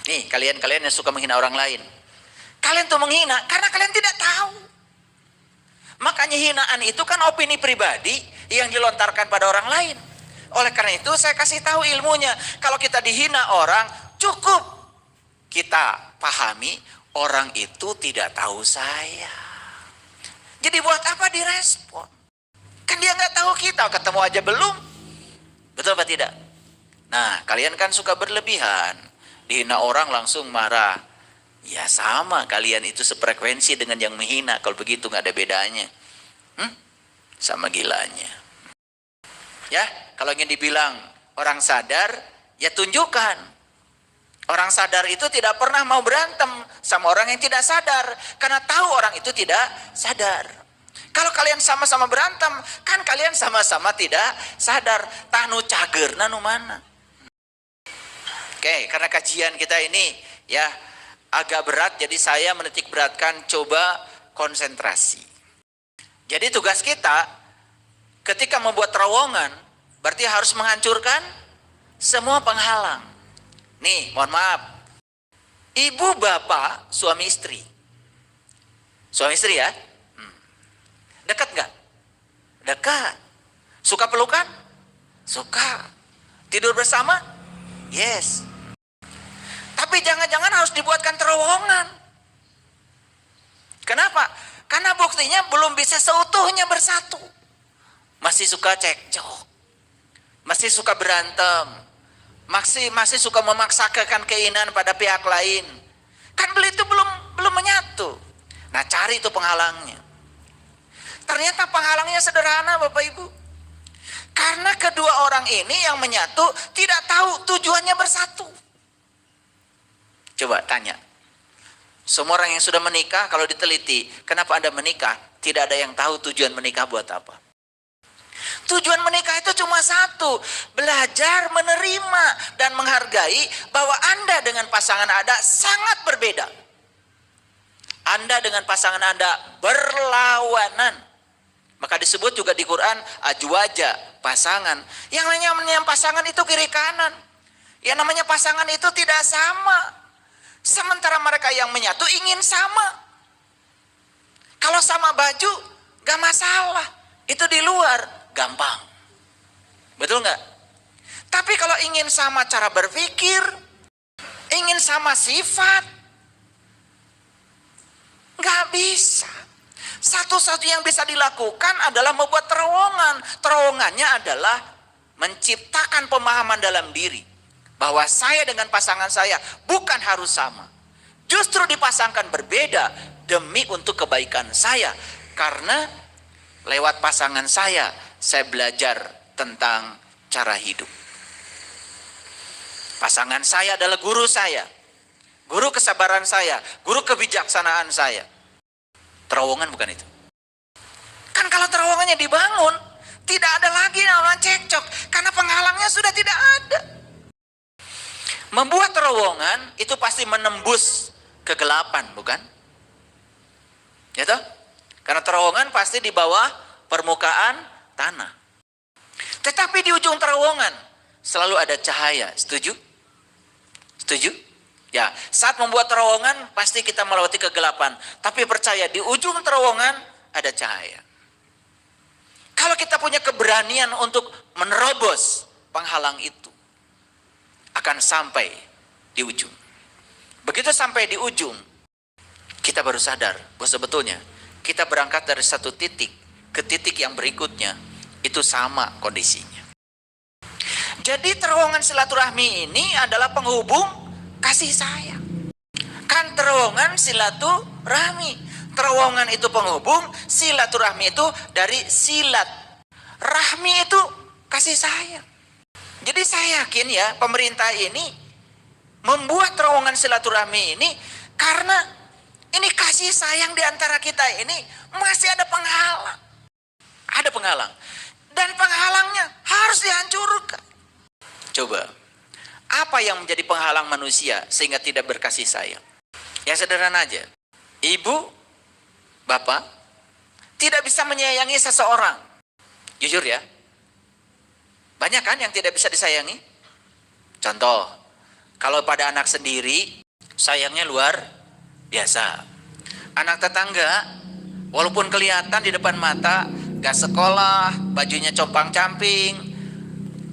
Nih, kalian yang suka menghina orang lain. Kalian tuh menghina karena kalian tidak tahu. Makanya hinaan itu kan opini pribadi yang dilontarkan pada orang lain. Oleh karena itu saya kasih tahu ilmunya. Kalau kita dihina orang, cukup kita pahami orang itu tidak tahu saya. Jadi buat apa direspon? Kan dia nggak tahu kita, ketemu aja belum. Betul apa tidak? Nah, kalian kan suka berlebihan. Dihina orang langsung marah. Ya sama, kalian itu sefrekuensi dengan yang menghina. Kalau begitu nggak ada bedanya. Sama gilanya. Ya, kalau ingin dibilang orang sadar, ya tunjukkan. Orang sadar itu tidak pernah mau berantem sama orang yang tidak sadar. Karena tahu orang itu tidak sadar. Kalau kalian sama-sama berantem, kan kalian sama-sama tidak sadar. Tanu cager, nanu mana. Oke, karena kajian kita ini ya agak berat, jadi saya menitik beratkan, coba konsentrasi. Jadi tugas kita ketika membuat terowongan, berarti harus menghancurkan semua penghalang. Nih, mohon maaf. Ibu, bapak, suami istri. Suami istri ya? Dekat nggak? Dekat. Suka pelukan? Suka. Tidur bersama? Yes. Tapi jangan-jangan harus dibuatkan terowongan. Kenapa? Karena buktinya belum bisa seutuhnya bersatu. Masih suka cekcok. Masih suka berantem. Masih suka memaksakan keinginan pada pihak lain. Kan itu belum menyatu. Nah, cari itu penghalangnya. Ternyata penghalangnya sederhana, Bapak Ibu. Karena kedua orang ini yang menyatu tidak tahu tujuannya bersatu. Coba tanya. Semua orang yang sudah menikah, kalau diteliti, kenapa Anda menikah? Tidak ada yang tahu tujuan menikah buat apa. Tujuan menikah itu cuma satu, belajar menerima dan menghargai bahwa Anda dengan pasangan Anda sangat berbeda. Anda dengan pasangan Anda berlawanan. Maka disebut juga di Quran ajwaja, pasangan. Yang namanya pasangan itu kiri kanan. Yang namanya pasangan itu tidak sama. Sementara mereka yang menyatu ingin sama. Kalau sama baju gak masalah, itu di luar gampang. Betul nggak? Tapi kalau ingin sama cara berpikir, ingin sama sifat, nggak bisa. Satu-satu yang bisa dilakukan adalah membuat terowongan. Terowongannya adalah menciptakan pemahaman dalam diri bahwa saya dengan pasangan saya bukan harus sama. Justru dipasangkan berbeda demi untuk kebaikan saya. Karena lewat pasangan saya belajar tentang cara hidup. Pasangan saya adalah guru saya. Guru kesabaran saya, guru kebijaksanaan saya. Terowongan bukan itu. Kan kalau terowongannya dibangun, tidak ada lagi namanya cekcok. Karena penghalangnya sudah tidak ada. Membuat terowongan itu pasti menembus kegelapan, bukan? Ya toh? Karena terowongan pasti di bawah permukaan tanah. Tetapi di ujung terowongan selalu ada cahaya. Setuju? Setuju? Ya, saat membuat terowongan pasti kita melewati kegelapan. Tapi percaya di ujung terowongan ada cahaya. Kalau kita punya keberanian untuk menerobos penghalang itu, akan sampai di ujung. Begitu sampai di ujung, kita baru sadar bahwa sebetulnya kita berangkat dari satu titik ke titik yang berikutnya, itu sama kondisinya. Jadi terowongan silaturahmi ini adalah penghubung kasih sayang. Kan terowongan silaturahmi. Terowongan itu penghubung, silaturahmi itu dari silat. Rahmi itu kasih sayang. Jadi saya yakin ya, pemerintah ini membuat terowongan silaturahmi ini karena ini kasih sayang di antara kita ini masih ada penghalang. Ada penghalang. Dan penghalangnya harus dihancurkan. Coba, apa yang menjadi penghalang manusia sehingga tidak berkasih sayang? Yang sederhana aja. Ibu, bapak, tidak bisa menyayangi seseorang. Jujur ya. Banyak kan yang tidak bisa disayangi? Contoh, Kalau pada anak sendiri, sayangnya luar biasa. Anak tetangga, walaupun kelihatan di depan mata, gak sekolah, bajunya compang-camping,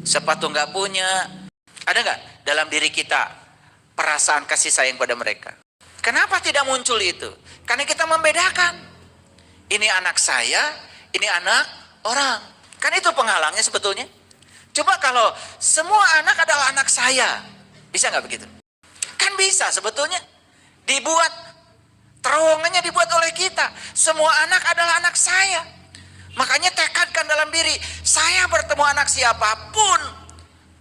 sepatu gak punya, ada gak dalam diri kita perasaan kasih sayang pada mereka? Kenapa tidak muncul itu? Karena kita membedakan. Ini anak saya, ini anak orang. Kan itu penghalangnya sebetulnya. Coba kalau semua anak adalah anak saya, bisa nggak begitu? Kan bisa sebetulnya. Dibuat, terowongannya dibuat oleh kita. Semua anak adalah anak saya. Makanya tekadkan dalam diri, saya bertemu anak siapapun,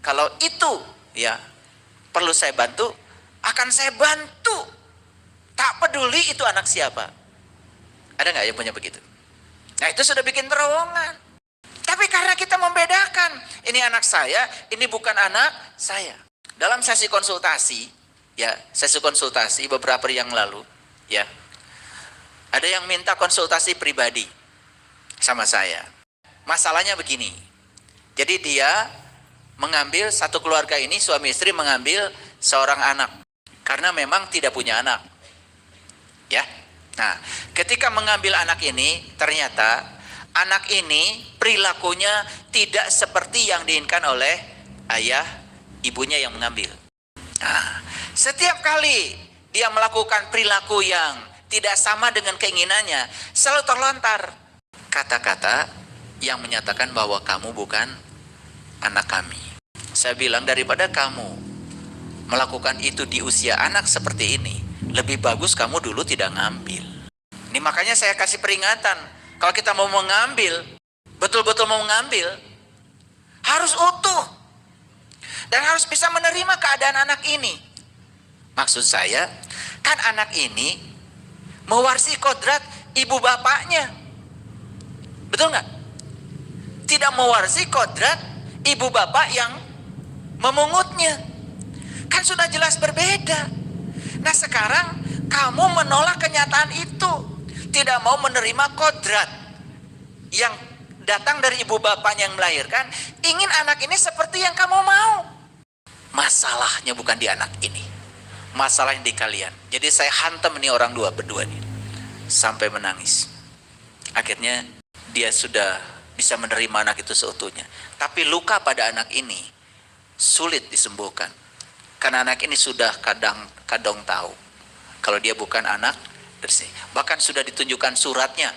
kalau itu ya perlu saya bantu, akan saya bantu. Tak peduli itu anak siapa. Ada nggak yang punya begitu? Nah itu sudah bikin terowongan. Tapi karena kita membedakan, ini anak saya, ini bukan anak saya. Dalam sesi konsultasi, ya sesi konsultasi beberapa hari yang lalu, ya ada yang minta konsultasi pribadi sama saya. Masalahnya begini, jadi dia mengambil satu keluarga ini, suami istri mengambil seorang anak karena memang tidak punya anak, ya. Nah, ketika mengambil anak ini, ternyata anak ini perilakunya tidak seperti yang diinginkan oleh ayah ibunya yang mengambil. Nah, setiap kali dia melakukan perilaku yang tidak sama dengan keinginannya, selalu terlontar kata-kata yang menyatakan bahwa kamu bukan anak kami. Saya bilang, daripada kamu melakukan itu di usia anak seperti ini, lebih bagus kamu dulu tidak ngambil. Ini makanya saya kasih peringatan, kalau kita mau mengambil, betul-betul mau mengambil, harus utuh dan harus bisa menerima keadaan anak ini. Maksud saya, kan anak ini mewarisi kodrat ibu bapaknya, betul nggak? Tidak mewarisi kodrat ibu bapak yang memungutnya, kan sudah jelas berbeda. Nah sekarang kamu menolak kenyataan itu, tidak mau menerima kodrat yang datang dari ibu bapaknya yang melahirkan, ingin anak ini seperti yang kamu mau. Masalahnya bukan di anak ini, masalahnya di kalian. Jadi saya hantam nih orang berdua nih sampai menangis. Akhirnya dia sudah bisa menerima anak itu seutuhnya, tapi luka pada anak ini sulit disembuhkan karena anak ini sudah kadang tahu kalau dia bukan anak bersih. Bahkan sudah ditunjukkan suratnya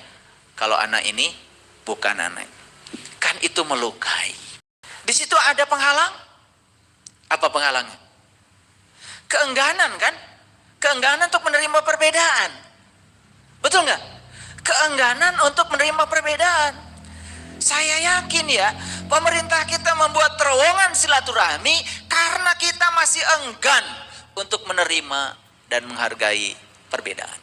kalau anak ini bukan anak. Kan itu melukai. Di situ ada penghalang. Apa penghalangnya? Keengganan kan? Keengganan untuk menerima perbedaan. Betul nggak? Keengganan untuk menerima perbedaan. Saya yakin ya, pemerintah kita membuat terowongan silaturahmi karena kita masih enggan untuk menerima dan menghargai perbedaan.